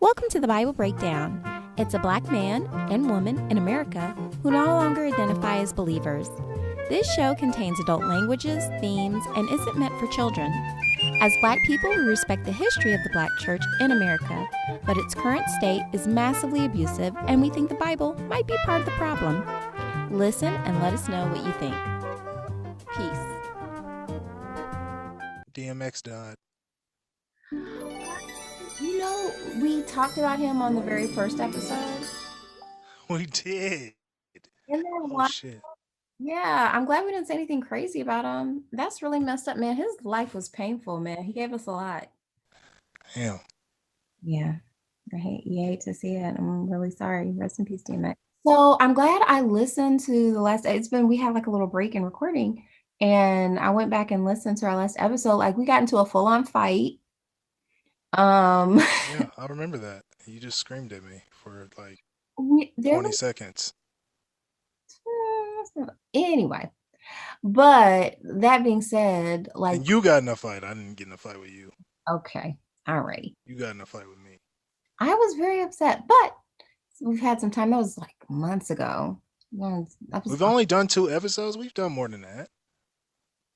Welcome to the Bible Breakdown. It's a black man and woman in America who no longer identify as believers. This show contains adult languages, themes, and isn't meant for children. As black people, we respect the history of the black church in America, but its current state is massively abusive, and we think the Bible might be part of the problem. Listen and let us know what you think. Peace. DMX died. You know, we talked about him on the very first episode. We did. And then Oh, shit. Yeah, I'm glad we didn't say anything crazy about him. That's really messed up, man. His life was painful, man. He gave us a lot. Damn. Yeah, you hate to see it. I'm really sorry. Rest in peace, DMX. So I'm glad I listened to the last. We had like a little break in recording, and I went back and listened to our last episode. Like we got into a full-on fight. Yeah, I remember that. You just screamed at me for like 20 seconds. Anyway, but that being said, like, and you got in a fight. I didn't get in a fight with you. Okay, alrighty. You got in a fight with me. I was very upset, but we've had some time. That was like months ago. We've only done 2 episodes. We've done more than that.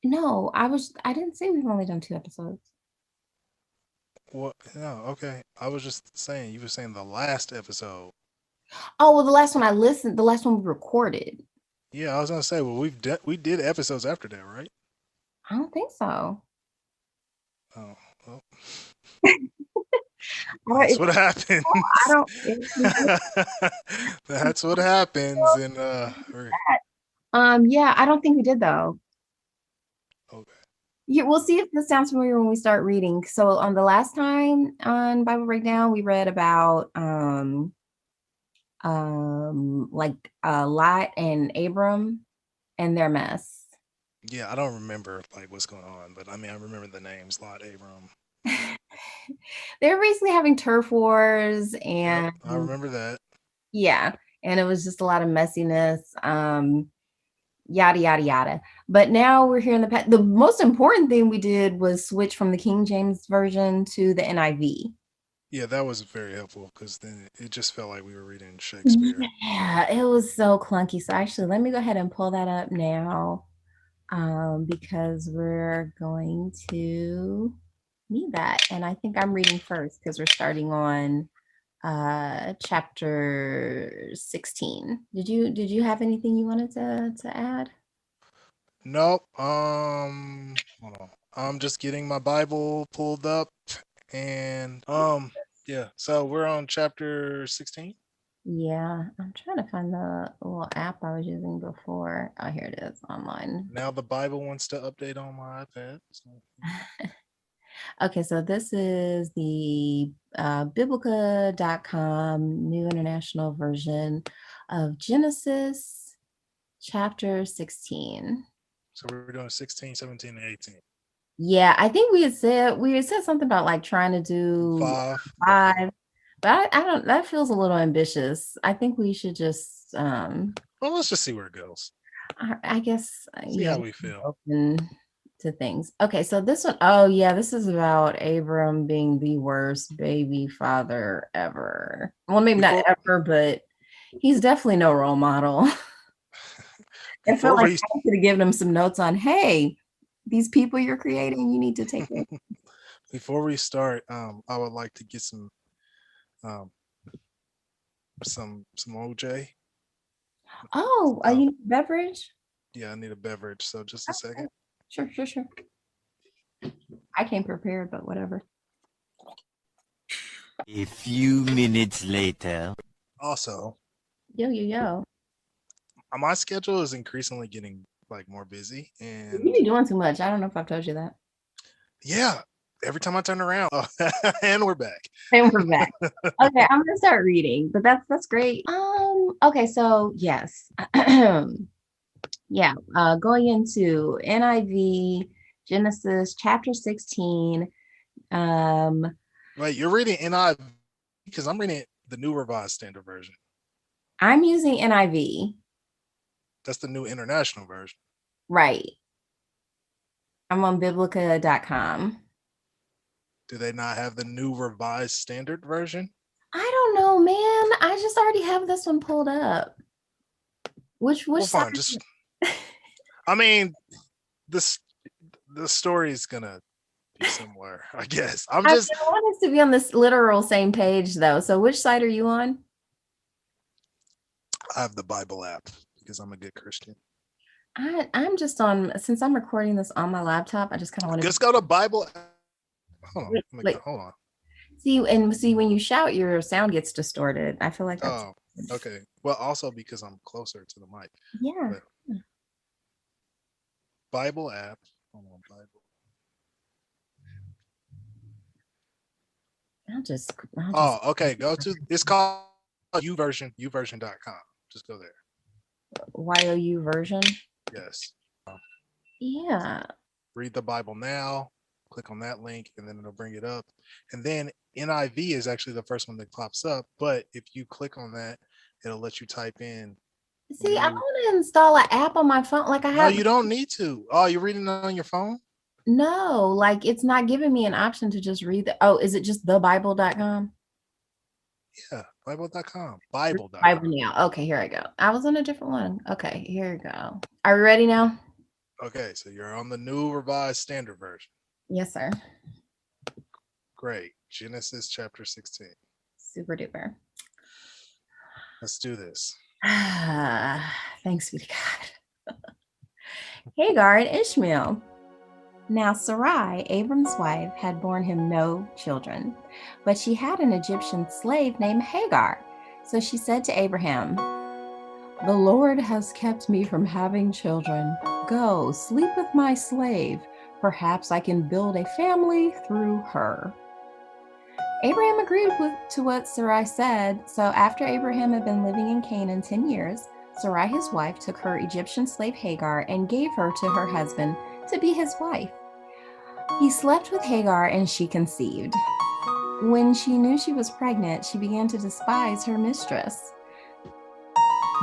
No, I didn't say we've only done 2 episodes. What? No, okay. I was just saying, you were saying the last episode. Oh, well, the last one I listened, the last one we recorded. Yeah, I was gonna say, well, we did episodes after that, right? I don't think so. Oh, well. That's what happens. I don't. That's what happens. And yeah, I don't think we did though. Okay. Yeah, we'll see if this sounds familiar when we start reading. So on the last time on Bible Breakdown, we read about like Lot and Abram and their mess. Yeah, I don't remember like what's going on, but I mean I remember the names Lot, Abram. They're basically having turf wars, and yep, I remember that. Yeah, and it was just a lot of messiness. Yada yada yada. But now we're here in the most important thing we did was switch from the King James version to the NIV. Yeah, that was very helpful because then it just felt like we were reading Shakespeare. Yeah, it was so clunky. So actually, let me go ahead and pull that up now, because we're going to need that. And I think I'm reading first because we're starting on chapter 16. Did you have anything you wanted to add? Nope. Hold on. I'm just getting my Bible pulled up, and yeah. So we're on chapter 16. Yeah, I'm trying to find the little app I was using before. Oh, here it is online. Now the Bible wants to update on my iPad. So. Okay, so this is the biblica.com New International Version of Genesis Chapter 16. So we're doing 16, 17, and 18. Yeah, I think we had said something about like trying to do 5. But I don't, that feels a little ambitious. I think we should just well, let's just see where it goes. I guess see how we feel. Open to things. Okay, so this one, oh yeah, this is about Abram being the worst baby father ever. Well, maybe not ever, but he's definitely no role model. I felt like I could have given him some notes on, hey, these people you're creating, you need to take care of. Before we start, I would like to get some OJ. Oh, you need a beverage? Yeah, I need a beverage. So just a second. Sure. I came prepared, but whatever. A few minutes later. Also. Yo. My schedule is increasingly getting like more busy, and you've been doing too much. I don't know if I've told you that. Yeah. Every time I turn around, and we're back. Okay, I'm gonna start reading, but that's great. Okay, so yes, yeah. Going into NIV Genesis chapter 16. Wait, you're reading NIV because I'm reading the New Revised Standard Version. I'm using NIV. That's the New International Version, right? I'm on biblica.com. Do they not have the New Revised Standard Version? I don't know, man. I just already have this one pulled up. Which Well, side? fine. Just, I mean, this the story is gonna be similar, I guess. I want us to be on this literal same page, though. So, which side are you on? I have the Bible app because I'm a good Christian. I'm just on. Since I'm recording this on my laptop, I just kind of want to. Just go to Bible. Hold on. Hold on. See when you shout, your sound gets distorted. I feel like that's. Oh, okay. Well, also because I'm closer to the mic. Yeah. But Bible app. Hold on, Bible. I'll okay. Go to, it's called uversion.com. Just go there. YOU version. Yes. Yeah. Read the Bible now. Click on that link, and then it'll bring it up. And then NIV is actually the first one that pops up. But if you click on that, it'll let you type in. See, I want to install an app on my phone. Like I have. No, you don't need to. Oh, you're reading it on your phone? No, like it's not giving me an option to just read the. Oh, is it just thebible.com? Yeah, Bible.com. Bible.com. Bible now. Okay, here I go. I was on a different one. Okay, here we go. Are we ready now? Okay, so you're on the new revised standard version. Yes, sir. Great. Genesis chapter 16. Super duper. Let's do this. Thanks be to God. Hagar and Ishmael. Now Sarai, Abram's wife, had borne him no children, but she had an Egyptian slave named Hagar. So she said to Abraham, "The Lord has kept me from having children. Go, sleep with my slave. Perhaps I can build a family through her." Abraham agreed to what Sarai said. So after Abraham had been living in Canaan 10 years, Sarai, his wife, took her Egyptian slave Hagar and gave her to her husband to be his wife. He slept with Hagar and she conceived. When she knew she was pregnant, she began to despise her mistress.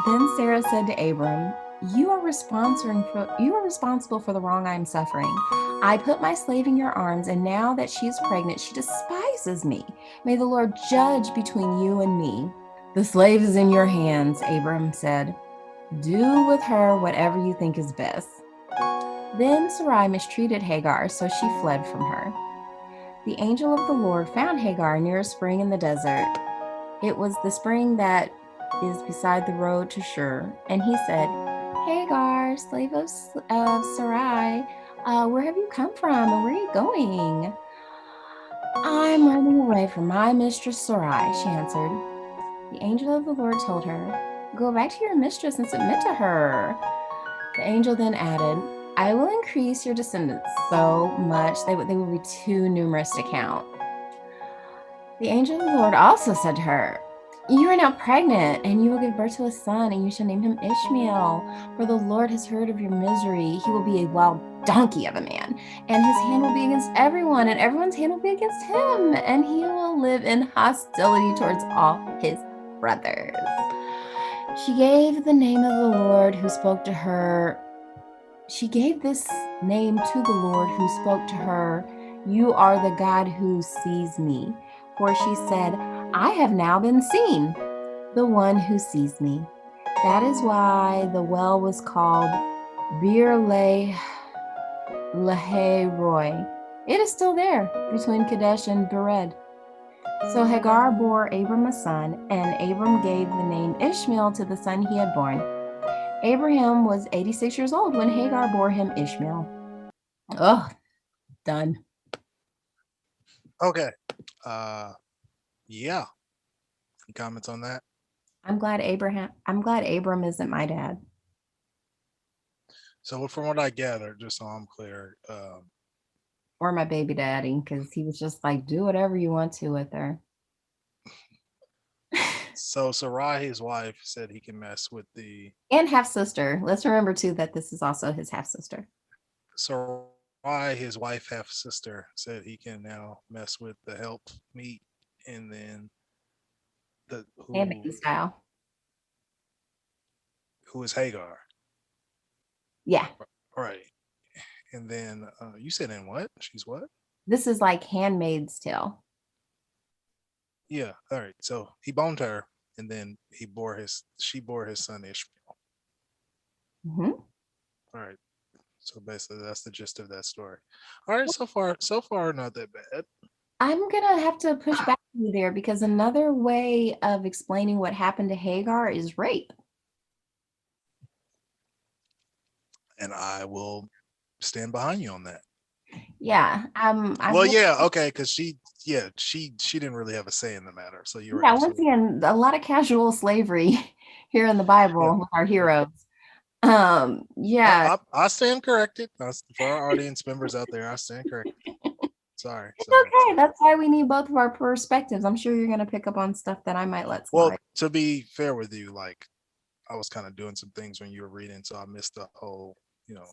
Then Sarah said to Abram, "You are responsible for the wrong I am suffering. I put my slave in your arms, and now that she is pregnant, she despises me. May the Lord judge between you and me." "The slave is in your hands," Abram said. "Do with her whatever you think is best." Then Sarai mistreated Hagar, so she fled from her. The angel of the Lord found Hagar near a spring in the desert. It was the spring that is beside the road to Shur, and he said, "Hagar, slave of Sarai, where have you come from and where are you going?" "I'm running away from my mistress Sarai," she answered. The angel of the Lord told her, "Go back to your mistress and submit to her." The angel then added, "I will increase your descendants so much they will be too numerous to count." The angel of the Lord also said to her, "You are now pregnant, and you will give birth to a son, and you shall name him Ishmael. For the Lord has heard of your misery. He will be a wild donkey of a man, and his hand will be against everyone, and everyone's hand will be against him, and he will live in hostility towards all his brothers." She gave the name of the Lord who spoke to her. She gave this name to the Lord who spoke to her, "You are the God who sees me." For she said, "I have now been seen, the one who sees me." That is why the well was called Bir Lahai Roy. It is still there between Kadesh and Bered. So Hagar bore Abram a son, and Abram gave the name Ishmael to the son he had born. Abraham was 86 years old when Hagar bore him Ishmael. Oh, done. Okay. Yeah. Any comments on that? I'm glad Abram isn't my dad. So from what I gathered, just so I'm clear, Or my baby daddy, because he was just like, "Do whatever you want to with her." so Sarai, his wife, said he can mess with the And half sister. Let's remember too that this is also his half sister. Sarai, his wife, half sister, said he can now mess with the help meet, and then Handmaiden style. who is Hagar, Yeah. right? And then you said in what? She's what? This is like Handmaid's Tale. Yeah. All right. So he boned her, and then she bore his son Ishmael. Mhm. All right. So basically, that's the gist of that story. All right. So far, not that bad. I'm gonna have to push back on you there because another way of explaining what happened to Hagar is rape. And I will stand behind you on that. Yeah, I'm Well, yeah, okay, because she didn't really have a say in the matter. So you're yeah, once absolutely again, a lot of casual slavery here in the yeah. Bible with our Yeah. heroes. Yeah, I stand corrected. For our audience members out there, I stand corrected. Sorry, it's sorry, okay. sorry. That's why we need both of our perspectives. I'm sure you're gonna pick up on stuff that I might let Well, slide. to be fair with you, like I was kind of doing some things when you were reading, so I missed the whole, you know,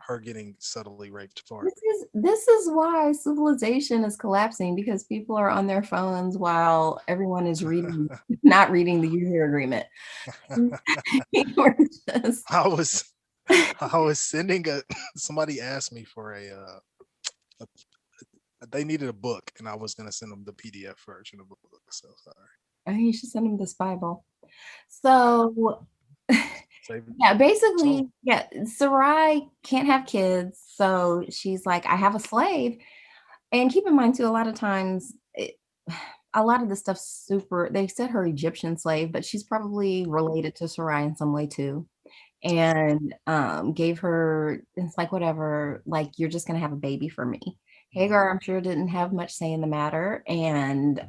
her getting subtly raped part. This is why civilization is collapsing because people are on their phones while everyone is reading, not reading the user agreement. We're just I was I was sending a somebody asked me for a they needed a book, and I was gonna send them the PDF version of the book. So sorry. you should send him this Bible. So Save yeah, so basically, yeah, Sarai can't have kids, so she's like, I have a slave. And keep in mind too, a lot of times a lot of the stuff super they said her Egyptian slave, but she's probably related to Sarai in some way too. And gave her it's like whatever, like you're just gonna have a baby for me. Hagar, I'm sure, didn't have much say in the matter, and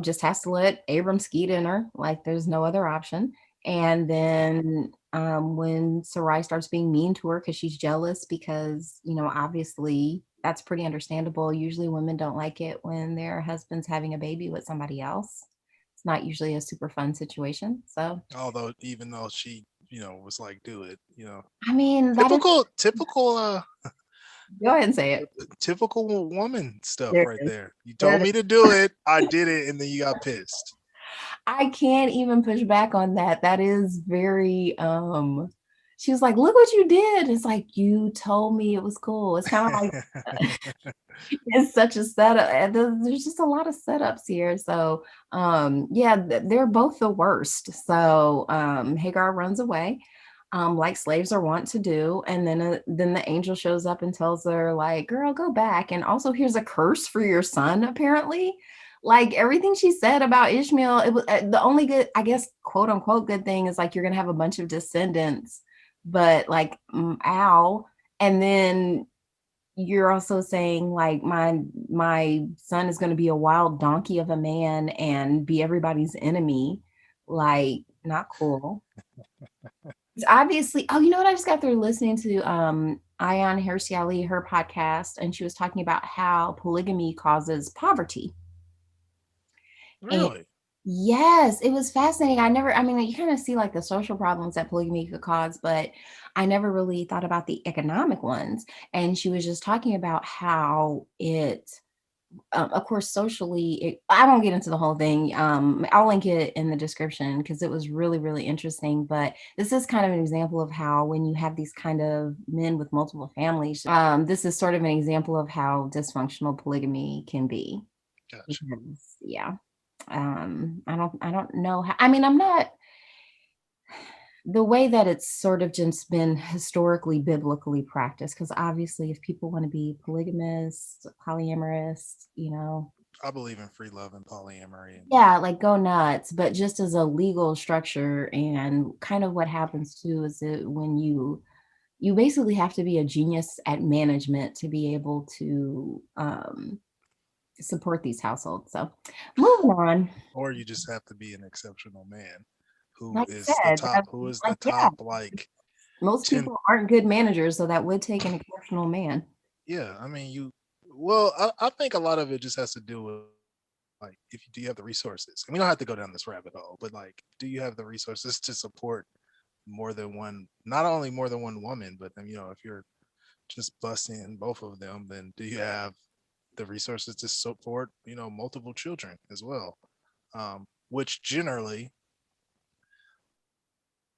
just has to let Abram skeet in her, like there's no other option. And then when Sarai starts being mean to her because she's jealous, because obviously that's pretty understandable. Usually women don't like it when their husband's having a baby with somebody else. It's not usually a super fun situation. So although even though she, was like, do it, I mean, that is typical go ahead and say it. typical woman stuff There right it is. there. You There told it me is. to do it, I did it, and then you got pissed. I can't even push back on that. That is very she was like, look what you did. It's like you told me it was cool. It's kind of like it's such a setup. And there's just a lot of setups here. So yeah, they're both the worst. So Hagar runs away. Like slaves are wont to do, and then the angel shows up and tells her, like, girl, go back, and also here's a curse for your son, apparently. Like everything she said about Ishmael, it was the only good, I guess, quote unquote good thing is like you're gonna have a bunch of descendants, but like ow. And then you're also saying like my son is going to be a wild donkey of a man and be everybody's enemy. Like, not cool. It's obviously, oh, you know what? I just got through listening to Ayan Hirsi Ali, her podcast, and she was talking about how polygamy causes poverty. And Really? yes, it was fascinating. I mean, you kind of see like the social problems that polygamy could cause, but I never really thought about the economic ones. And she was just talking about how of course, socially, I won't get into the whole thing. I'll link it in the description because it was really, really interesting. But this is kind of an example of how when you have these kind of men with multiple families, this is sort of an example of how dysfunctional polygamy can be. Gotcha. Because, yeah, I don't know how. I mean, I'm not the way that it's sort of just been historically biblically practiced. Because obviously, if people want to be polygamous, polyamorous, I believe in free love and polyamory. And yeah, like go nuts. But just as a legal structure, and kind of what happens too is that when you basically have to be a genius at management to be able to support these households. So moving on. or you just have to be an exceptional man Like I said, who is the like yeah, top like most 10. people aren't good managers, so that would take an exceptional man. Yeah, I mean, I think a lot of it just has to do with like, if do you have the resources? And we don't have to go down this rabbit hole, but like, do you have the resources to support more than one, not only more than one woman, but then, if you're just busting both of them, then do you have the resources to support, multiple children as well? Which generally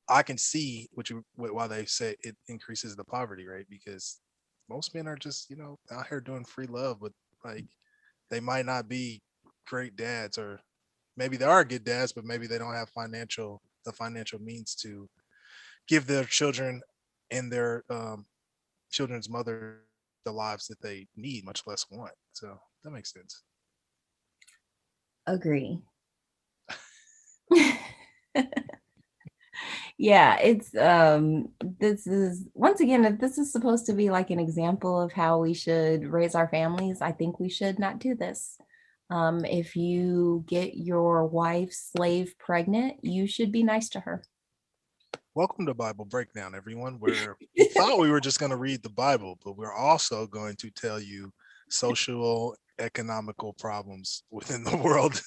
I can see why they say it increases the poverty rate, because most men are just, out here doing free love with like they might not be great dads, or maybe they are good dads, but maybe they don't have the financial means to give their children and their children's mother the lives that they need, much less want. So that makes sense. Agree. Yeah, it's this is once again, if this is supposed to be like an example of how we should raise our families, I think we should not do this. If you get your wife's slave pregnant, you should be nice to her. Welcome to Bible Breakdown, everyone, where we thought we were just going to read the Bible, but we're also going to tell you social, economical problems within the world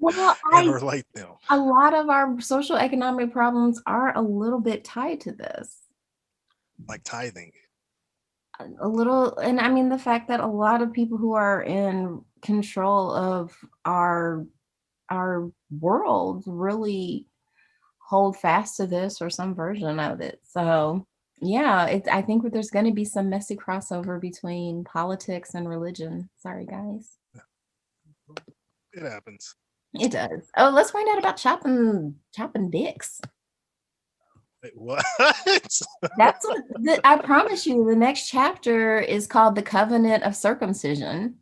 Well, and relate them. a lot of our social economic problems are a little bit tied to this. Like tithing. A little, and I mean the fact that a lot of people who are in control of our world really hold fast to this or some version of it. So yeah, I think there's going to be some messy crossover between politics and religion. Sorry, guys. It happens. It does. Oh, let's find out about chopping dicks. Wait, what? That's what I promise you. The next chapter is called the Covenant of Circumcision.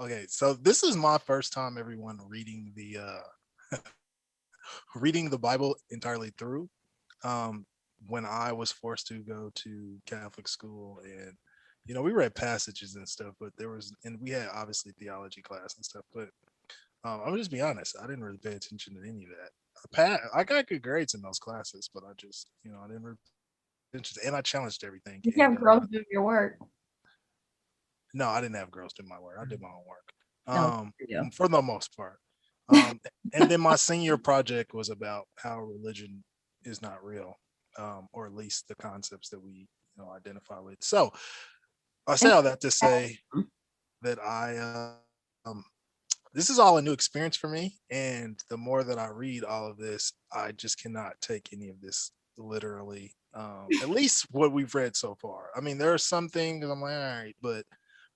Okay, so this is my first time, everyone, reading the reading the Bible entirely through. When I was forced to go to Catholic school, and we read passages and stuff, but and we had obviously theology class and stuff, but I'm gonna just be honest, I didn't really pay attention to any of that. I got good grades in those classes, but I just, I didn't really pay attention, and I challenged everything. You And, have girls do your work. no, I didn't have girls do my work. I did my own Oh, work, for the most part. And then my senior project was about how religion is not real, or at least the concepts that we identify with. So I say all that to say that this is all a new experience for me, and the more that I read all of this, I just cannot take any of this literally. At least what we've read so far. I mean, there are some things I'm like, all right, but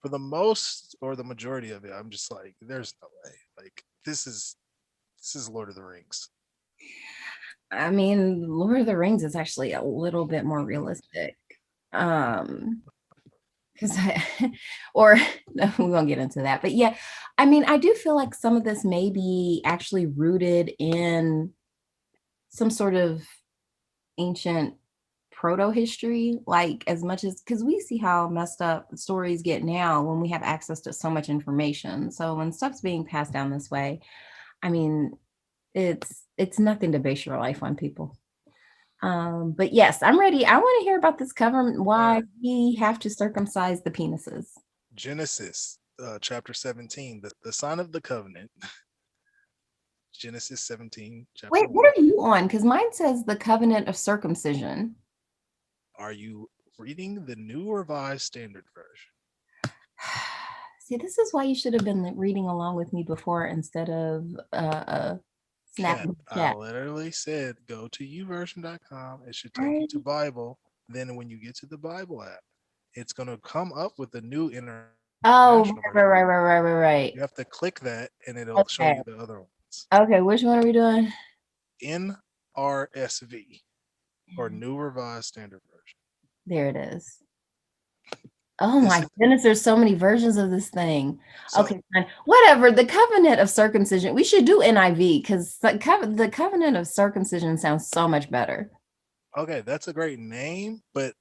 for the most or the majority of it, I'm just like, there's no way. Like this is Lord of the Rings. I mean, Lord of the Rings is actually a little bit more realistic. Because or no, we won't get into that. But yeah, I mean, I do feel like some of this may be actually rooted in some sort of ancient proto history, like as much as because we see how messed up stories get now when we have access to so much information. So when stuff's being passed down this way, I mean, it's nothing to base your life on, people. But yes, I'm ready. I want to hear about this covenant, why Right. we have to circumcise the penises. Genesis chapter 17, the sign of the covenant. Genesis 17, chapter Wait, 1. what are you on? Because mine says the covenant of circumcision. Are you reading the New Revised Standard Version? See, this is why you should have been reading along with me before instead of snapping the I chat. literally said go to uversion.com. It should take you to Bible. Then when you get to the Bible app, it's going to come up with the new international Right. You have to click that and it'll show you the other ones. Okay, which one are we doing? NRSV, or New Revised Standard Version. There it is. Oh my goodness, there's so many versions of this thing. Okay, fine. Whatever. The Covenant of Circumcision. We should do NIV because the Covenant of Circumcision sounds so much better. Okay, that's a great name, but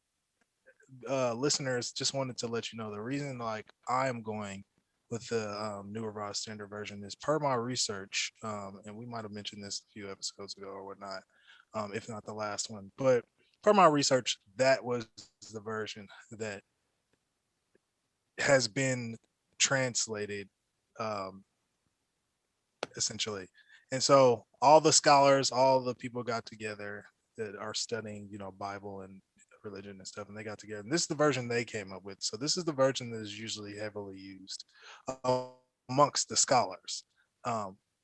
listeners, just wanted to let you know the reason like I am going with the New Revised Standard Version is per my research, and we might have mentioned this a few episodes ago or whatnot, if not the last one, but per my research, that was the version that has been translated, essentially. And so all the scholars, all the people got together that are studying, Bible and religion and stuff, and they got together. And this is the version they came up with. So this is the version that is usually heavily used amongst the scholars.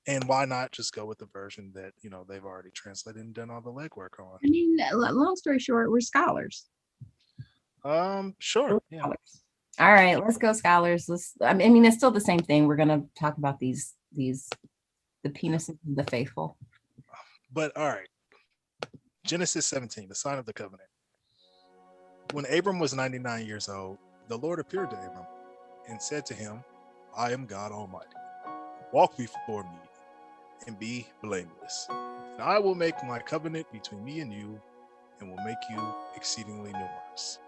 And why not just go with the version that they've already translated and done all the legwork on? I mean, long story short, we're scholars. Sure. Yeah. All right, let's go, scholars. I mean, it's still the same thing. We're gonna talk about the penises of the faithful. But all right, Genesis 17, the sign of the covenant. When Abram was 99 years old, the Lord appeared to Abram and said to him, I am God Almighty. Walk before me and be blameless. And I will make my covenant between me and you and will make you exceedingly numerous.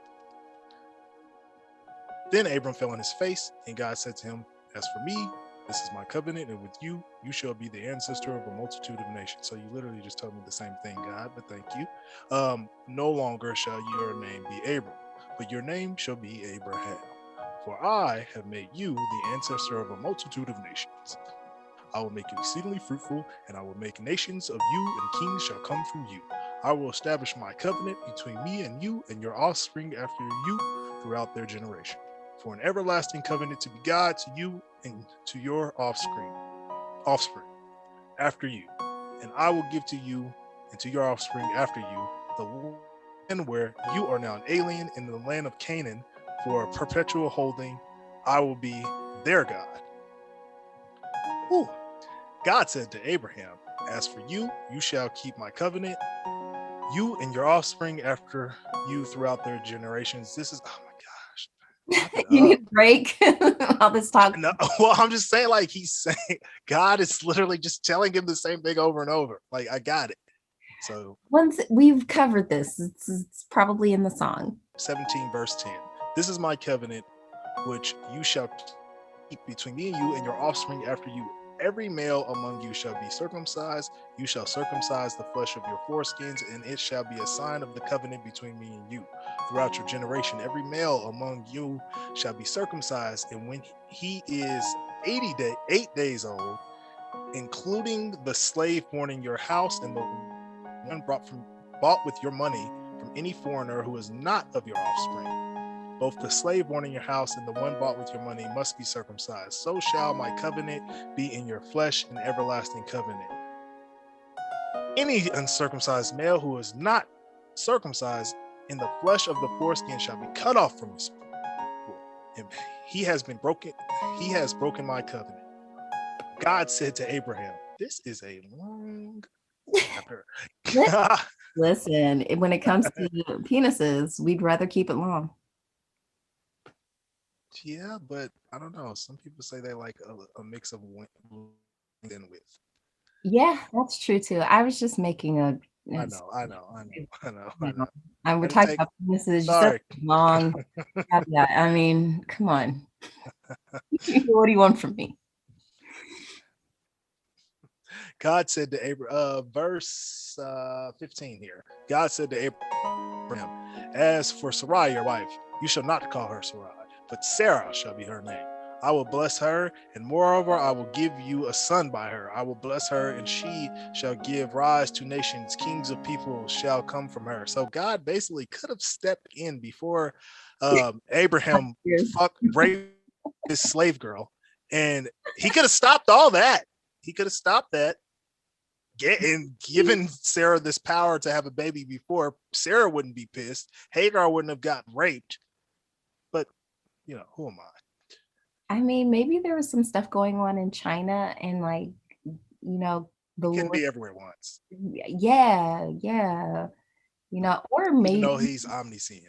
Then Abram fell on his face, and God said to him, as for me, this is my covenant, and with you, you shall be the ancestor of a multitude of nations. So you literally just told me the same thing, God, but thank you. No longer shall your name be Abram, but your name shall be Abraham. For I have made you the ancestor of a multitude of nations. I will make you exceedingly fruitful, and I will make nations of you, and kings shall come from you. I will establish my covenant between me and you and your offspring after you throughout their generation. For an everlasting covenant to be God to you and to your offspring after you. And I will give to you and to your offspring after you the land where you are now an alien in the land of Canaan for a perpetual holding. I will be their God. Ooh. God said to Abraham, as for you, you shall keep my covenant, you and your offspring after you throughout their generations. This is, oh my gosh. You need a break. All this talk. No, well, I'm just saying, like, he's saying, God is literally just telling him the same thing over and over. Like, I got it. So once we've covered this, it's probably in the song. 17 verse 10. This is my covenant, which you shall keep between me and you and your offspring after you. Every male among you shall be circumcised. You shall circumcise the flesh of your foreskins, and it shall be a sign of the covenant between me and you. Throughout your generation, every male among you shall be circumcised, and when he is 8 days old, including the slave born in your house and the one bought with your money from any foreigner who is not of your offspring. Both the slave born in your house and the one bought with your money must be circumcised. So shall my covenant be in your flesh, an everlasting covenant. Any uncircumcised male who is not circumcised in the flesh of the foreskin shall be cut off from his people. And he has broken my covenant. God said to Abraham, this is a long chapter. Listen, when it comes to penises, we'd rather keep it long. Yeah, but I don't know. Some people say they like a mix of than with. Yeah, that's true too. I was just making a. I know. And we're talking about penises. Sorry. Long. Yeah, I mean, come on. What do you want from me? God said to Abraham, verse 15 here. God said to Abraham, as for Sarai, your wife, you shall not call her Sarai, but Sarah shall be her name. I will bless her, and moreover, I will give you a son by her. I will bless her, and she shall give rise to nations. Kings of people shall come from her. So God basically could have stepped in before Abraham raped his slave girl, and he could have stopped all that. He could have stopped that, and given Sarah this power to have a baby before. Sarah wouldn't be pissed. Hagar wouldn't have gotten raped. But, you know, who am I? I mean, maybe there was some stuff going on in China, and like, you know, the He can be everywhere once. Yeah. You know, or maybe even though he's omniscient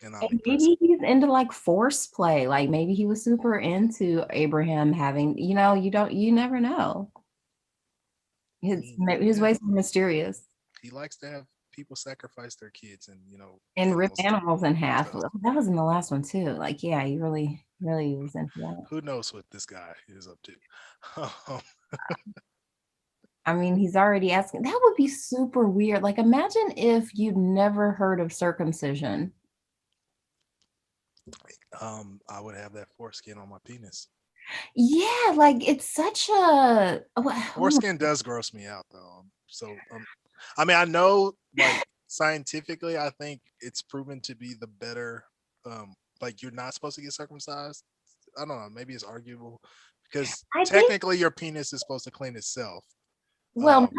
and maybe he's into like force play. Like maybe he was super into Abraham having, you know, you never know. His ways are mysterious. He likes to have people sacrifice their kids and, you know, and rip animals in half. That was in the last one too. Like, yeah, he really was into that. Who knows what this guy is up to? I mean, he's already asking. That would be super weird. Like, imagine if you'd never heard of circumcision. I would have that foreskin on my penis. Yeah, like it's such a foreskin does gross me out though. So I mean, I know like scientifically, I think it's proven to be the better. Like you're not supposed to get circumcised. I don't know. Maybe it's arguable because technically your penis is supposed to clean itself. Well,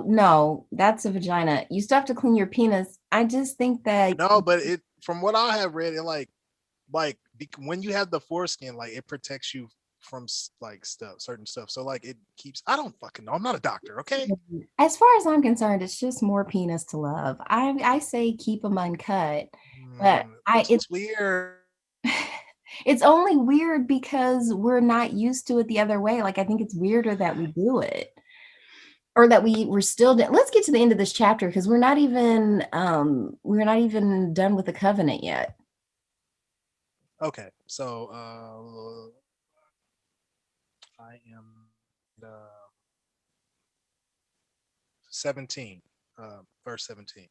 no, that's a vagina. You still have to clean your penis. I just think that no, but from what I have read, it like like when you have the foreskin, like it protects you from like certain stuff. So like it keeps. I don't fucking know. I'm not a doctor. Okay. As far as I'm concerned, it's just more penis to love. I say keep them uncut, but That's just weird. it's only weird because we're not used to it the other way. Like I think it's weirder that we do it. Or that we're still let's get to the end of this chapter because we're not even done with the covenant yet. Okay, so I am 17, verse 17.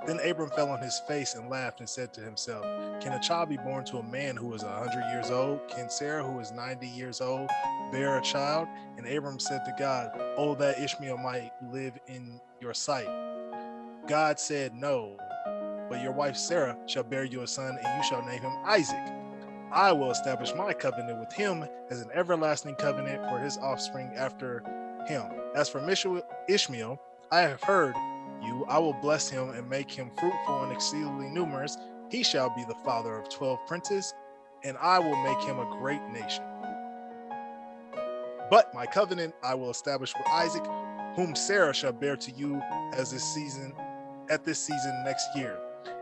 Then Abram fell on his face and laughed and said to himself, can a child be born to a man who is 100 years old? Can Sarah, who is 90 years old, bear a child? And Abram said to God, oh, that Ishmael might live in your sight. God said, no, but your wife Sarah shall bear you a son, and you shall name him Isaac. I will establish my covenant with him as an everlasting covenant for his offspring after him. As for Ishmael, I have heard you. I will bless him and make him fruitful and exceedingly numerous. He shall be the father of 12 princes, and I will make him a great nation. But my covenant I will establish with Isaac, whom Sarah shall bear to you at this season next year.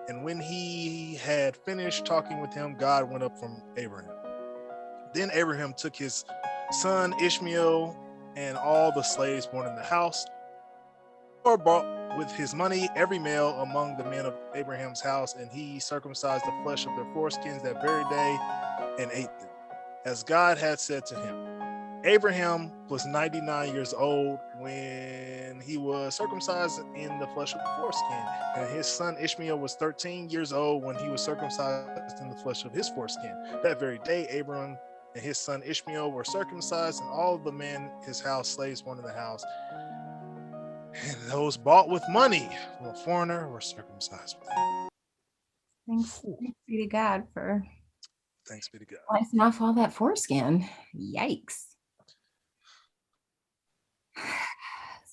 And when he had finished talking with him, God went up from Abraham. Then Abraham took his son Ishmael and all the slaves born in the house, or bought with his money every male among the men of Abraham's house, and he circumcised the flesh of their foreskins that very day and ate them, as God had said to him. Abraham was 99 years old when he was circumcised in the flesh of the foreskin, and his son Ishmael was 13 years old when he was circumcised in the flesh of his foreskin. That very day, Abraham and his son Ishmael were circumcised, and all of the men, his house, slaves born in the house, and those bought with money from a foreigner were circumcised with him. Thanks be to God for Thanks be to God. slicing off all that foreskin. Yikes.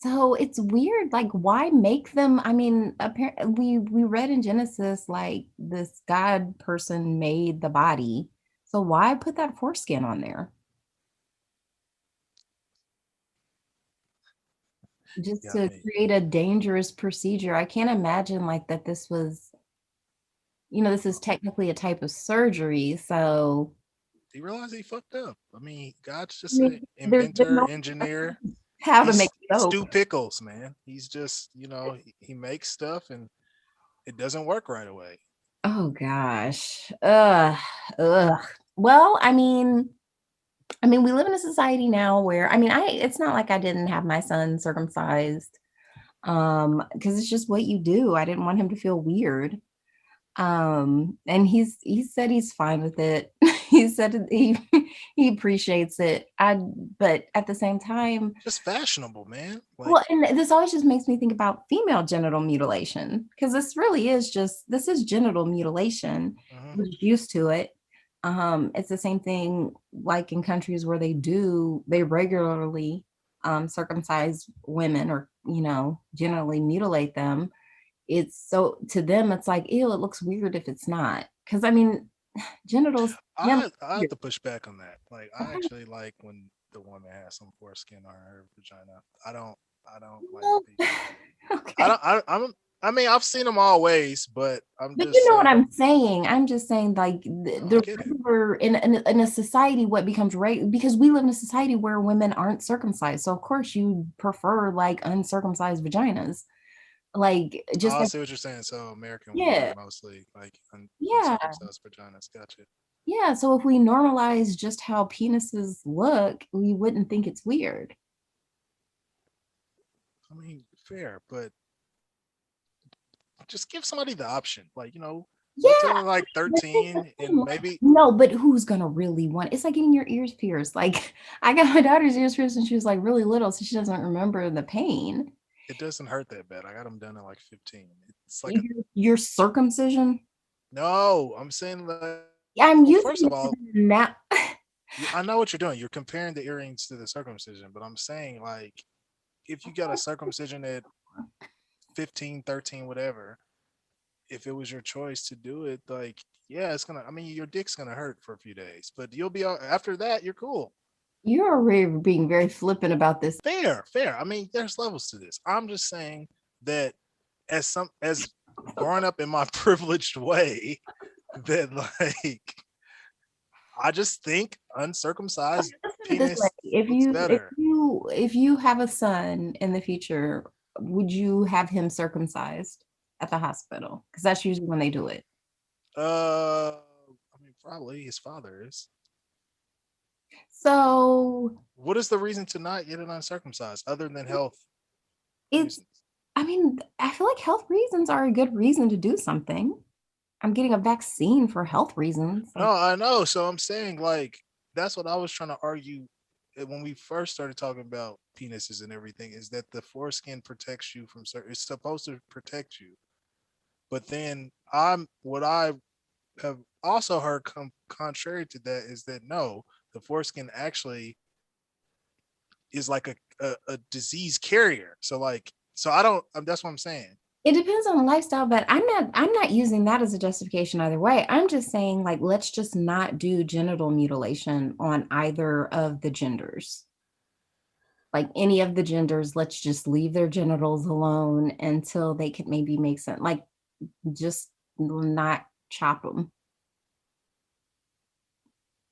So it's weird, like why make them? I mean, apparently we read in Genesis like this God person made the body. So why put that foreskin on there? Just to create a dangerous procedure. I can't imagine like that this was, this is technically a type of surgery. So he realized he fucked up. I mean, God's just an inventor, engineer. How to make soap. Stu Pickles, man. He's just, he makes stuff and it doesn't work right away. Oh gosh. Ugh. Well, I mean, we live in a society now where, it's not like I didn't have my son circumcised, because it's just what you do. I didn't want him to feel weird. And he said he's fine with it. He said he appreciates it. But at the same time, just fashionable, man. Well, and this always just makes me think about female genital mutilation, because this is genital mutilation. We're just used to it. It's the same thing like in countries where they regularly circumcise women or genitally mutilate them. It's so, to them it's like, ew, it looks weird if it's not, because genitals. I have to push back on that. Like, I actually like when the woman has some foreskin on her vagina. I don't like okay. I've seen them all ways, but But you know what I'm saying. I'm just saying, like, in a society, what becomes right, because we live in a society where women aren't circumcised, so of course you prefer like uncircumcised vaginas. Like, just I see what you're saying. So American women mostly like uncircumcised vaginas. Gotcha. Yeah, so if we normalize just how penises look, we wouldn't think it's weird. I mean, fair, but just give somebody the option. Like, until like 13 and maybe. No, but who's gonna really want? It's like getting your ears pierced. Like, I got my daughter's ears pierced when she was like really little, so she doesn't remember the pain. It doesn't hurt that bad. I got them done at like 15. It's like your circumcision. No, I'm saying like. Yeah, I'm using. First of all, now. I know what you're doing. You're comparing the earrings to the circumcision, but I'm saying, like, if you got a circumcision at 15, 13, whatever, if it was your choice to do it, like, Yeah, it's gonna. I mean, your dick's gonna hurt for a few days, but you'll be after that. You're cool. You're really being very flippant about this. Fair. I mean, there's levels to this. I'm just saying that as growing up in my privileged way, that like I just think uncircumcised Let's put it this way: penis looks better. if you have a son in the future, would you have him circumcised at the hospital? Because that's usually when they do it. I mean, probably his father is. So What is the reason to not get it uncircumcised other than health it's, reasons? I mean, I feel like health reasons are a good reason to do something. I'm getting a vaccine for health reasons. No, I know. So I'm saying like that's what I was trying to argue when we first started talking about penises and everything is that the foreskin protects you from certain. It's supposed to protect you, but then what I have also heard contrary to that is that no, the foreskin actually is like a disease carrier. So I don't. That's what I'm saying. It depends on the lifestyle, but I'm not using that as a justification either way. I'm just saying, like, let's just not do genital mutilation on either of the genders. Like any of the genders, let's just leave their genitals alone until they could maybe make sense. Like, just not chop them.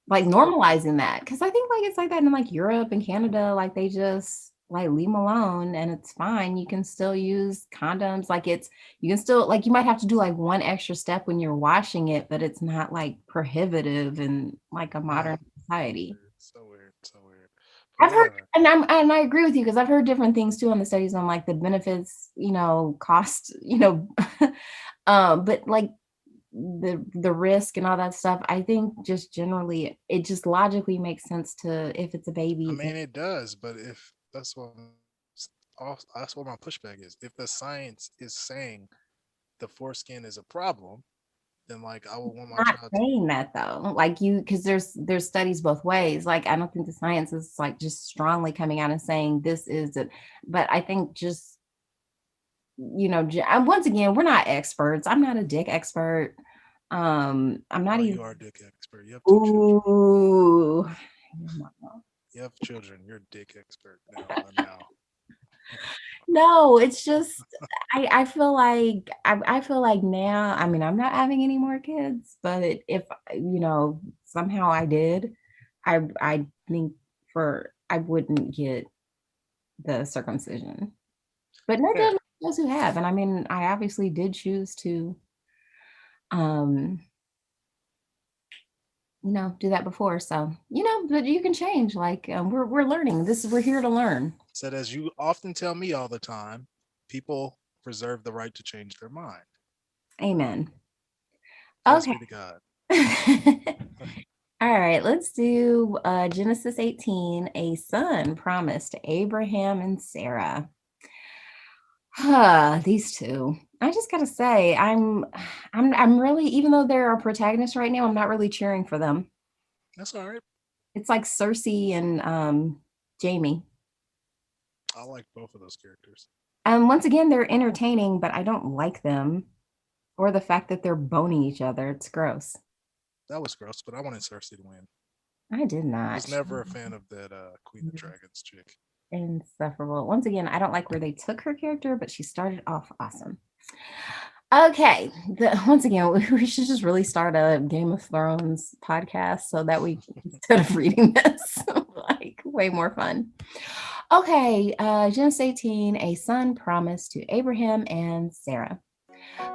Like normalizing that, because I think like it's like that in like Europe and Canada, like they just like leave them alone and it's fine. You can still use condoms. Like you can still, like, you might have to do like one extra step when you're washing it, but it's not like prohibitive in like a modern society. So weird. But I've heard, whatever. and I agree with you because I've heard different things too on the studies on like the benefits, cost, but like the risk and all that stuff. I think just generally it just logically makes sense to, if it's a baby. I mean, it does, but if that's what my pushback is. If the science is saying the foreskin is a problem, then like I would want my Not child to. saying that though, like because there's studies both ways. Like I don't think the science is like just strongly coming out and saying this is it, but I think just once again, we're not experts. I'm not a dick expert. I'm not Oh, even. you are a dick expert. You have two children. Ooh. You have children. You're a dick expert now. No, it's just I feel like I feel like now, I mean, I'm not having any more kids, but if somehow I did, I think I wouldn't get the circumcision. But no Fair. judgment to those who have. And I mean, I obviously did choose to um do that before. So, but you can change. Like we're learning. We're here to learn. Said as you often tell me all the time, people reserve the right to change their mind. Amen. Praise Okay. be to God. All right, let's do Genesis 18, a son promised to Abraham and Sarah. These two. I just gotta say, I'm really, even though they're our protagonists right now, I'm not really cheering for them. That's all right. It's like Cersei and Jamie. I like both of those characters. Once again, they're entertaining, but I don't like them or the fact that they're boning each other. It's gross. That was gross, but I wanted Cersei to win. I did I not. was never a fan of that Queen of Dragons chick. Insufferable. Once again, I don't like where they took her character, but she started off awesome. Okay. Once again, we should just really start a Game of Thrones podcast so that we, instead of reading this, like way more fun. Okay. Genesis 18, a son promised to Abraham and Sarah.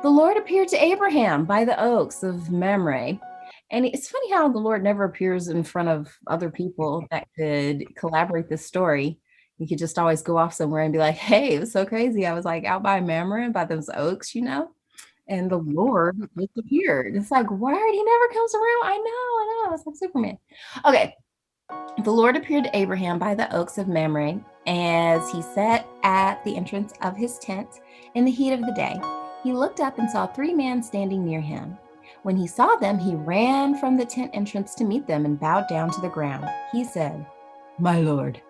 The Lord appeared to Abraham by the oaks of Mamre. And it's funny how the Lord never appears in front of other people that could collaborate this story. You could just always go off somewhere and be like, hey, it was so crazy. I was like out by Mamre, by those oaks, and the Lord just appeared. It's like, why he never comes around? I know. It's like Superman. Okay. The Lord appeared to Abraham by the oaks of Mamre as he sat at the entrance of his tent in the heat of the day. He looked up and saw 3 men standing near him. When he saw them, he ran from the tent entrance to meet them and bowed down to the ground. He said, "My Lord,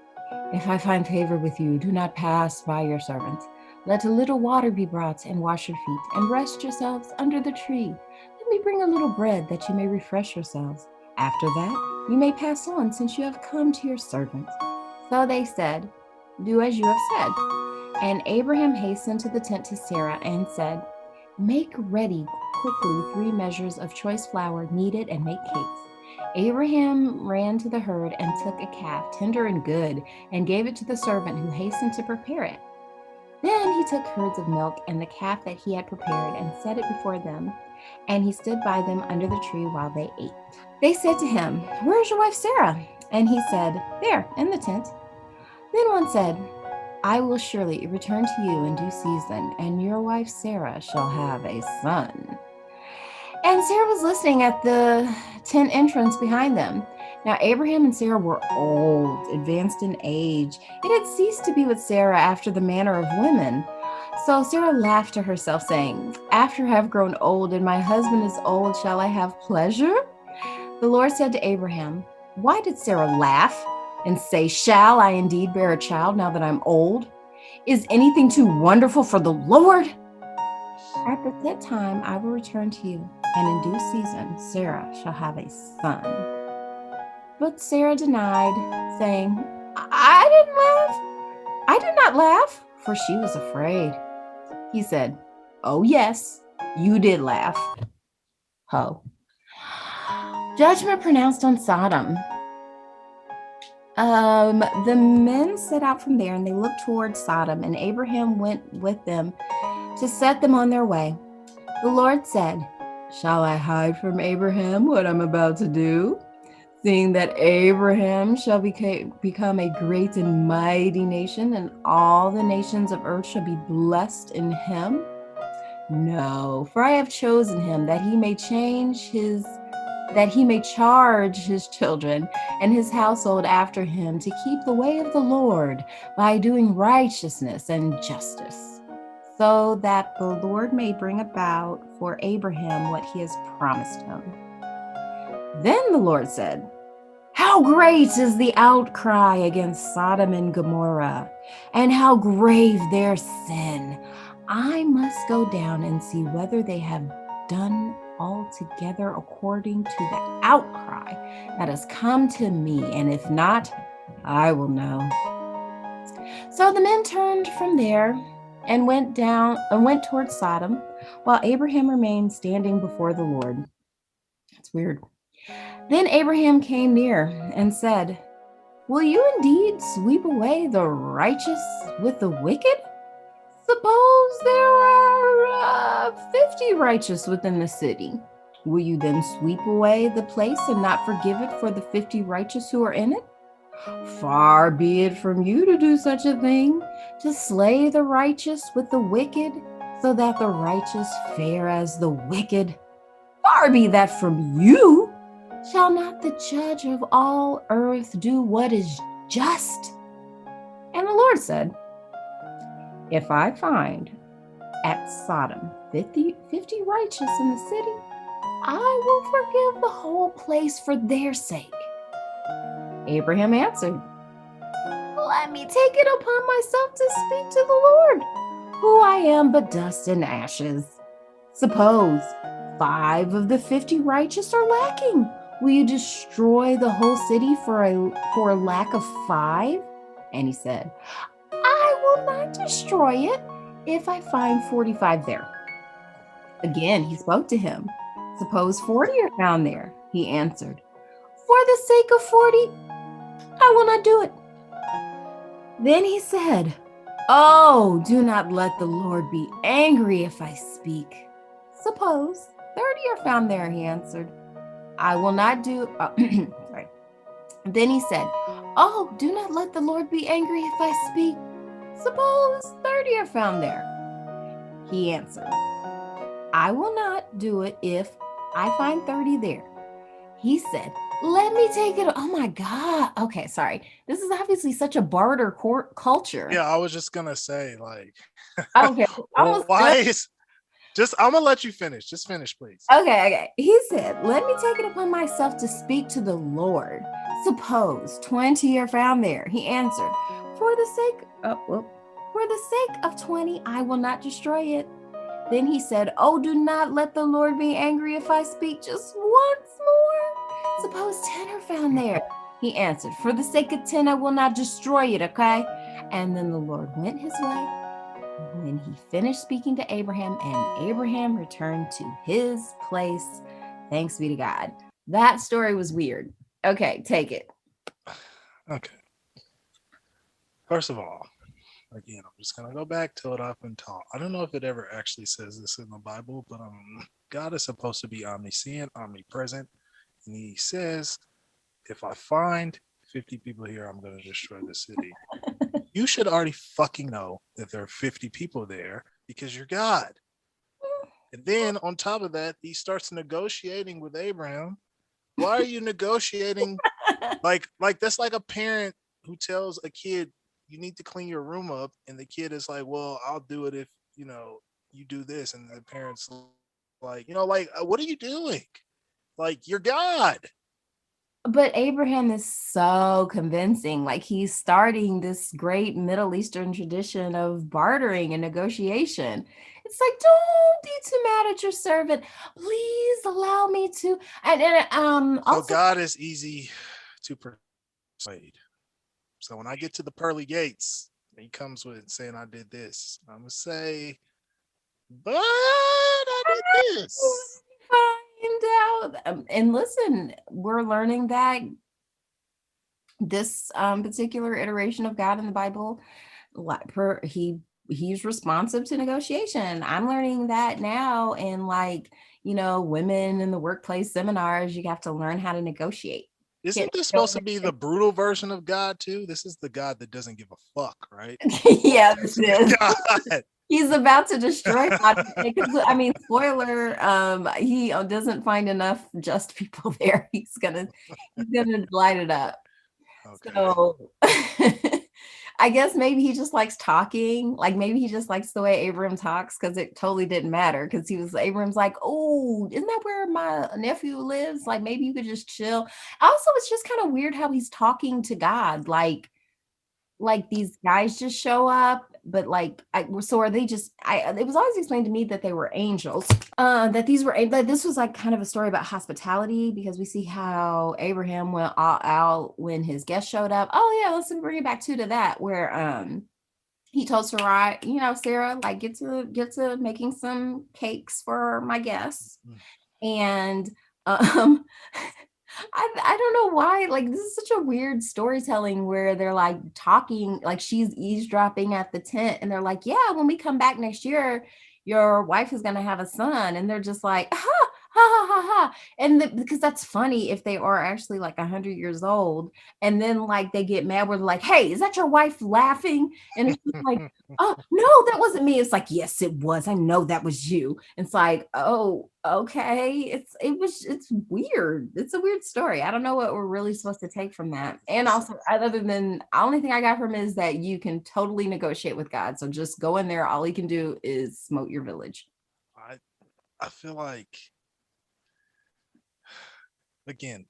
if I find favor with you, do not pass by your servant. Let a little water be brought and wash your feet, and rest yourselves under the tree. Let me bring a little bread that you may refresh yourselves. After that, you may pass on, since you have come to your servant." So they said, "Do as you have said." And Abraham hastened to the tent to Sarah and said, "Make ready quickly 3 measures of choice flour, knead it, and make cakes." Abraham ran to the herd and took a calf, tender and good, and gave it to the servant, who hastened to prepare it. Then he took herds of milk and the calf that he had prepared and set it before them, and he stood by them under the tree while they ate. They said to him, "Where is your wife Sarah?" And he said, "There, in the tent." Then one said, "I will surely return to you in due season, and your wife Sarah shall have a son." And Sarah was listening at the tent entrance behind them. Now Abraham and Sarah were old, advanced in age. It had ceased to be with Sarah after the manner of women. So Sarah laughed to herself, saying, "After I have grown old and my husband is old, shall I have pleasure?" The Lord said to Abraham, "Why did Sarah laugh and say, 'Shall I indeed bear a child now that I'm old?' Is anything too wonderful for the Lord? At the set time I will return to you, and in due season Sarah shall have a son." But Sarah denied, saying, "I didn't laugh. I did not laugh," for she was afraid. He said, "Oh yes, you did laugh." Ho. Judgment pronounced on Sodom. The men set out from there, and they looked toward Sodom, and Abraham went with them to set them on their way. The Lord said, "Shall I hide from Abraham what I'm about to do, seeing that Abraham shall become a great and mighty nation, and all the nations of earth shall be blessed in him? No, for I have chosen him that he may charge his children and his household after him to keep the way of the Lord by doing righteousness and justice, so that the Lord may bring about for Abraham what he has promised him." Then the Lord said, "How great is the outcry against Sodom and Gomorrah, and how grave their sin! I must go down and see whether they have done altogether according to the outcry that has come to me, and if not, I will know." So the men turned from there and went toward Sodom, while Abraham remained standing before the Lord. That's weird. Then Abraham came near and said, "Will you indeed sweep away the righteous with the wicked? Suppose there are 50 righteous within the city. Will you then sweep away the place and not forgive it for the 50 righteous who are in it? Far be it from you to do such a thing, to slay the righteous with the wicked, so that the righteous fare as the wicked. Far be that from you. Shall not the judge of all earth do what is just?" And the Lord said, "If I find at Sodom 50 righteous in the city, I will forgive the whole place for their sake." Abraham answered, "Let me take it upon myself to speak to the Lord, who I am but dust and ashes. Suppose 5 of the 50 righteous are lacking. Will you destroy the whole city for lack of 5? And he said, "I will not destroy it if I find 45 there." Again, he spoke to him. "Suppose 40 are found there." He answered, "For the sake of 40, I will not do it." Then he said, "Oh, do not let the Lord be angry if I speak." "Suppose 30 are found there," he answered, "I will not do." Sorry. Then he said, "Oh, do not let the Lord be angry if I speak. Suppose 30 are found there." He answered, "I will not do it if I find 30 there." He said, "Let me take it." Oh my God. Okay, sorry. This is obviously such a barter culture. Yeah, I was just gonna say, like, Okay. why is I'm gonna let you finish. Just finish, please. Okay. He said, "Let me take it upon myself to speak to the Lord. Suppose 20 are found there." He answered, For the sake of 20, I will not destroy it." Then he said, "Oh, do not let the Lord be angry if I speak just once more. Suppose 10 are found there." He answered, "For the sake of 10, I will not destroy it," okay? And then the Lord went his way. When he finished speaking to Abraham, and Abraham returned to his place. Thanks be to God. That story was weird. Okay, take it. Okay. First of all, again, I'm just gonna go back to it up and talk. I don't know if it ever actually says this in the Bible, but God is supposed to be omniscient, omnipresent, and he says, if I find 50 people here, I'm gonna destroy the city. You should already fucking know that there are 50 people there because you're God. And then on top of that, he starts negotiating with Abraham. Why are you negotiating? Like that's like a parent who tells a kid, you need to clean your room up, and the kid is like, well, I'll do it if you do this, and the parents like, what are you doing? Like, you're God. But Abraham is so convincing. Like, he's starting this great Middle Eastern tradition of bartering and negotiation. It's like, don't be too mad at your servant. Please allow me to. And So also, God is easy to persuade. So when I get to the pearly gates, he comes with saying I did this, I'm gonna say, but I did this. find out. And listen, we're learning that this particular iteration of God in the Bible, he's responsive to negotiation. I'm learning that now in women in the workplace seminars. You have to learn how to negotiate. Isn't this supposed to be the brutal version of God too? This is the God that doesn't give a fuck, right? Yeah, this is. God. He's about to destroy God. I mean, spoiler, he doesn't find enough just people there. He's gonna light it up. Okay. So I guess maybe he just likes talking. Like, maybe he just likes the way Abram talks, because it totally didn't matter, because Abram's like, "Oh, isn't that where my nephew lives? Like, maybe you could just chill." Also, it's just kind of weird how he's talking to God. Like these guys just show up, but so are they just, it was always explained to me that they were angels, that this was like kind of a story about hospitality, because we see how Abraham went all out when his guest showed up. Oh yeah, let's bring it back to that, where he told Sarah, Sarah, like, get to making some cakes for my guests. And I don't know why, like, this is such a weird storytelling where they're like talking, like she's eavesdropping at the tent, and they're like, "Yeah, when we come back next year, your wife is going to have a son." And they're just like, "Ha ha ha ha ha." And because that's funny if they are actually like 100 years old, and then like they get mad, where they're like, "Hey, is that your wife laughing?" And it's just like, "Oh no, that wasn't me." It's like, "Yes, it was. I know that was you." And it's like, "Oh, okay." It's weird. It's a weird story. I don't know what we're really supposed to take from that. And also, other than, the only thing I got from it is that you can totally negotiate with God. So just go in there. All he can do is smote your village. I feel like, again,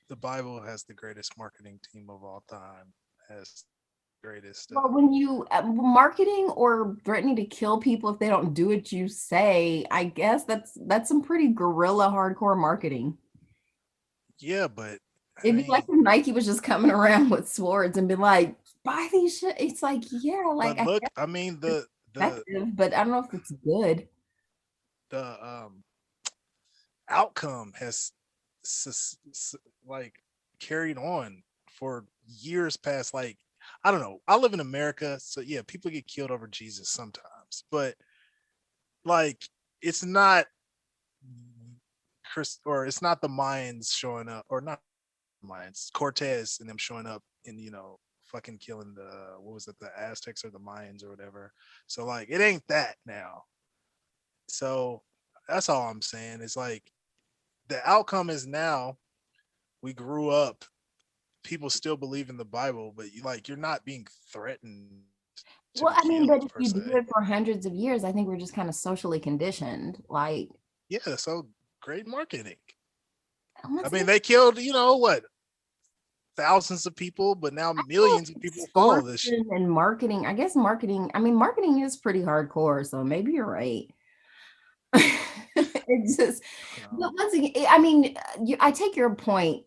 the Bible has the greatest marketing team of all time. Has greatest. Well, when you marketing or threatening to kill people if they don't do what you say, I guess that's some pretty guerrilla hardcore marketing. Yeah, but It'd be like if Nike was just coming around with swords and be like, "Buy these shit." It's like, yeah, like, but I look, guess I mean it's effective, but I don't know if it's good. the outcome has like carried on for years past. Like, I don't know, I live in America, so yeah, people get killed over Jesus sometimes, but like, it's not or it's not the Mayans showing up, or not Mayans, Cortez and them showing up and fucking killing the, what was it, the Aztecs or the Mayans or whatever. So like, it ain't that now. So that's all I'm saying. It's like, the outcome is now we grew up, people still believe in the Bible, but you're not being threatened to Well, be I mean, but killed if per you se. do it for hundreds of years, I think we're just kind of socially conditioned. Like, Yeah, so great marketing. once I mean, again, they killed, what, thousands of people, but now I feel like millions of people follow this shit. extortion and marketing. I guess marketing. I mean, marketing is pretty hardcore. So maybe you're right. It's just, No. but once again, I mean, I take your point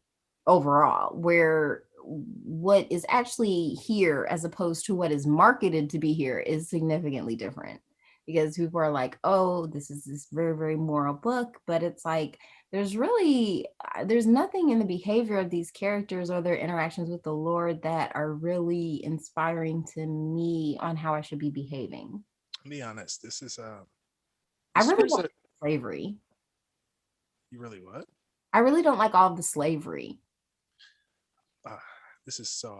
overall, where what is actually here as opposed to what is marketed to be here is significantly different. Because people are like, oh, this is this very, very moral book, but it's like there's nothing in the behavior of these characters or their interactions with the Lord that are really inspiring to me on how I should be behaving. Be honest. This is I the really stories don't that like slavery. you really what? I really don't like all of the slavery. This is so.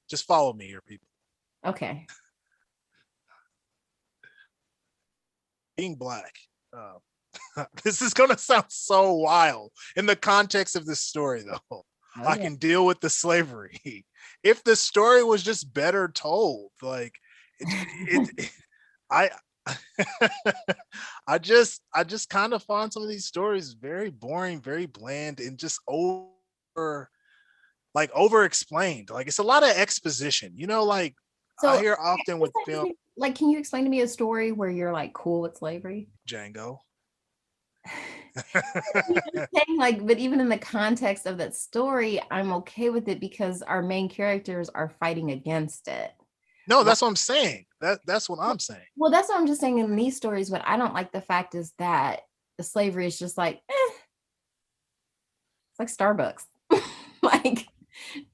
Just follow me here, people. Okay. Being black. This is gonna sound so wild in the context of this story, though. I can deal with the slavery if the story was just better told. Like I I just kind of find some of these stories very boring, very bland, and just over explained. Like it's a lot of exposition, like I So hear often with film. like, can you explain to me a story where you're like cool with slavery? Django. Saying like, but even in the context of that story, I'm okay with it because our main characters are fighting against it. No, that's what I'm saying. That's what I'm saying. Well, that's what I'm just saying in these stories. What I don't like the fact is that the slavery is just like, it's like Starbucks. Like,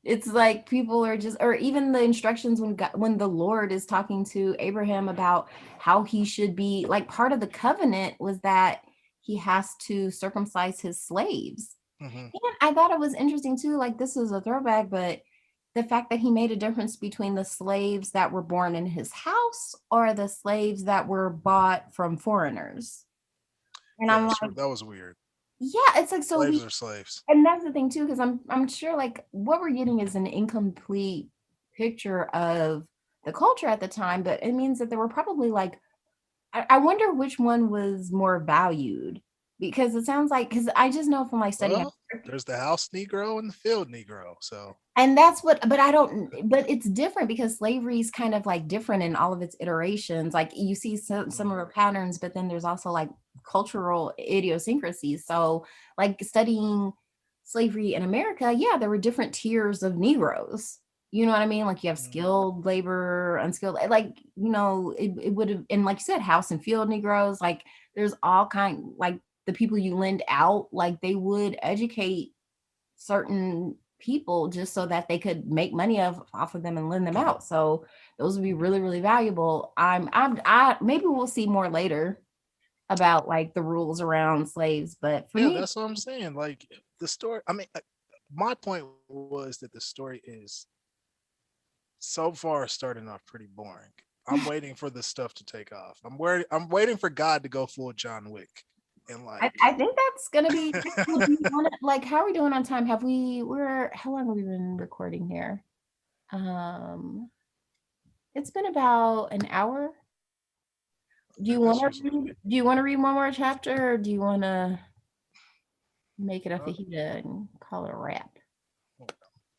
it's like people are just, or even the instructions when the Lord is talking to Abraham about how he should be, like part of the covenant was that he has to circumcise his slaves. Mm-hmm. And I thought it was interesting too, like this is a throwback, but the fact that he made a difference between the slaves that were born in his house or the slaves that were bought from foreigners. And I'm like, that was weird. yeah, it's like, so Slaves are slaves. and that's the thing too, because I'm sure like what we're getting is an incomplete picture of the culture at the time, but it means that there were probably like, I wonder which one was more valued, because it sounds like, because I just know from like studying, Well, there's the house Negro and the field Negro. So, and that's what, but it's different because slavery is kind of like different in all of its iterations. Like you see similar patterns, but then there's also like cultural idiosyncrasies. So like studying slavery in America, yeah, there were different tiers of Negroes. You know what I mean? Like you have skilled labor, unskilled, like, it would have, and like you said, house and field Negroes, like there's all kind, like the people you lend out, like they would educate certain people just so that they could make money off of them and lend them out. So those would be really, really valuable. I maybe we'll see more later about like the rules around slaves, but for me, that's what I'm saying. Like the story, I mean, my point was that the story is so far starting off pretty boring. I'm waiting for the stuff to take off. I'm waiting for God to go full John Wick. And like I think that's gonna be like, how are we doing on time? How long have we been recording here? It's been about an hour. Do you want to read one more chapter, or do you want to make it a fajita and call it a wrap?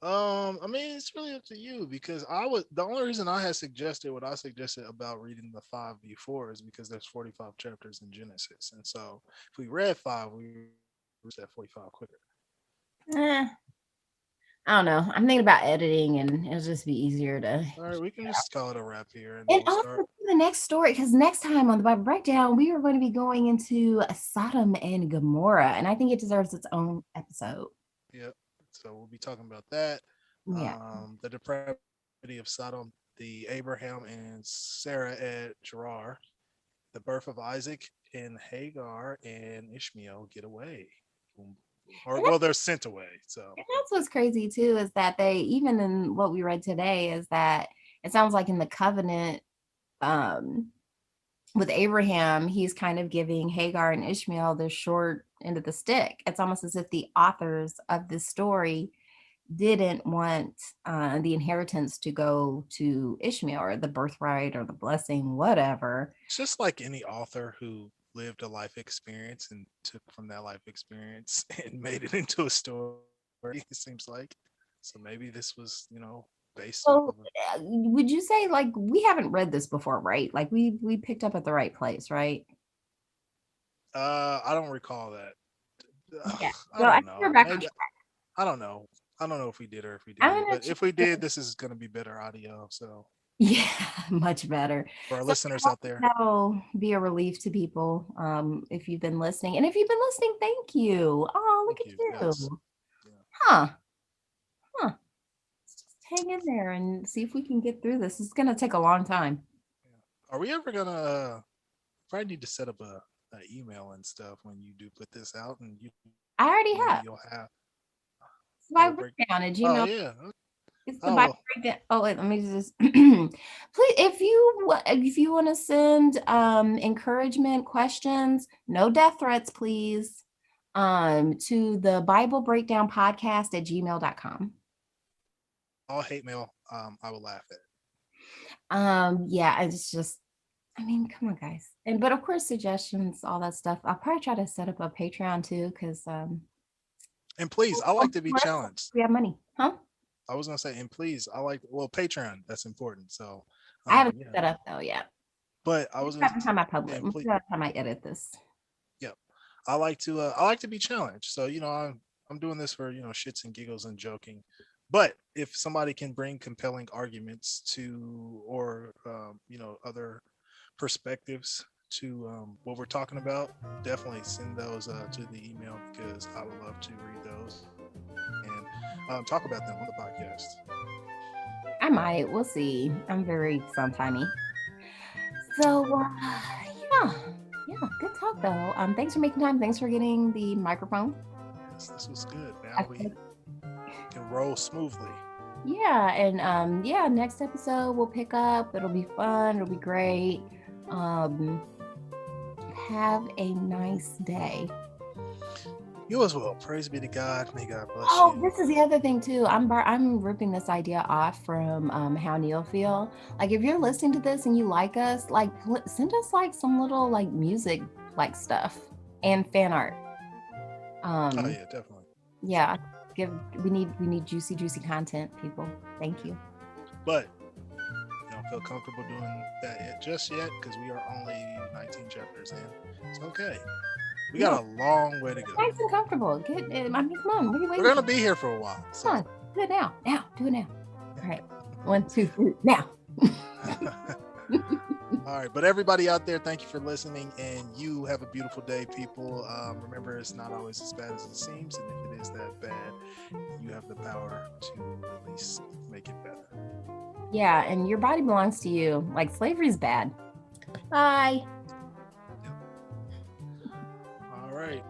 I mean, it's really up to you, because the only reason I had suggested what I suggested about reading the 5 before is because there's 45 chapters in Genesis, and so if we read 5, we reach that 45 quicker. I don't know. I'm thinking about editing, and it'll just be easier to. All right, we can just call it a wrap here, and And we'll also start the next story, because next time on the Bible Breakdown, we are going to be going into Sodom and Gomorrah, and I think it deserves its own episode. Yep. So we'll be talking about that. Yeah. The depravity of Sodom, the Abraham and Sarah at Gerar, the birth of Isaac and Hagar, and Ishmael get away. Or well, they're sent away. So and that's what's crazy too, is that they, even in what we read today, is that it sounds like in the covenant with Abraham, he's kind of giving Hagar and Ishmael the short end of the stick. It's almost as if the authors of this story didn't want the inheritance to go to Ishmael, or the birthright, or the blessing, whatever. It's just like any author who lived a life experience and took from that life experience and made it into a story, it seems like. So maybe this was, based So would you say, like, we haven't read this before, right? Like we picked up at the right place, right? I don't recall that. Yeah. I So I don't think we're know. back on Maybe track. I don't know. I don't know if we did or if we I'm didn't. gonna But if we did, this is gonna be better audio. So Yeah, much better. for our So listeners out there, that'll be a relief to people if you've been listening. And if you've been listening, thank you. Oh, look thank at you. Yes. you. Yeah. Huh. Huh. Let's just hang in there and see if we can get through this. It's gonna take a long time. Yeah. Are we ever gonna probably need to set up a email and stuff when you do put this out, and you I already maybe have. you'll have It's Bible Bible break. breakdown at Oh Gmail. yeah. It's the Oh Bible well. breakdown. Oh wait, let me just please if you want to send encouragement, questions, no death threats, please, to the Bible breakdown podcast at gmail.com. All hate mail. I will laugh at. Yeah, it's just I mean, come on, guys. And but of course, suggestions, all that stuff. I'll probably try to set up a Patreon too, because And please, I like to be challenged. we have money, huh? I was gonna say, and please, I like Patreon. That's important. So, I haven't yeah. set up though yet. But I was By gonna, the time I publish, and by please, the time I edit this. yeah, I like to be challenged. So I'm doing this for shits and giggles and joking. But if somebody can bring compelling arguments to, or other perspectives to what we're talking about, definitely send those to the email, because I would love to read those and talk about them on the podcast. I might. We'll see. I'm very sometimey. So yeah, good talk though. Thanks for making time. Thanks for getting the microphone. Yes, this was good. Now we can roll smoothly. Yeah, and yeah, next episode we'll pick up. It'll be fun. It'll be great. Have a nice day. You as well. Praise be to God. May God bless Oh, you. this is the other thing too. I'm ripping this idea off from How Neil Feel. Like, if you're listening to this and you like us, like send us like some little like music like stuff and fan art. Oh yeah, definitely. Yeah, we need juicy content, people. Thank you. But you don't feel comfortable doing that just yet, because we are only 19 chapters in. It's okay. We got a long way to go. Nice and comfortable. I mean, come on. What are you waiting We're gonna for? be here for a while. So. Come on, do it now. Now, do it now. All right, 1, 2, 3, now. All right, but everybody out there, thank you for listening, and you have a beautiful day, people. Remember, it's not always as bad as it seems, and if it is that bad, you have the power to at least make it better. Yeah, and your body belongs to you. Like, slavery is bad. Bye. All right.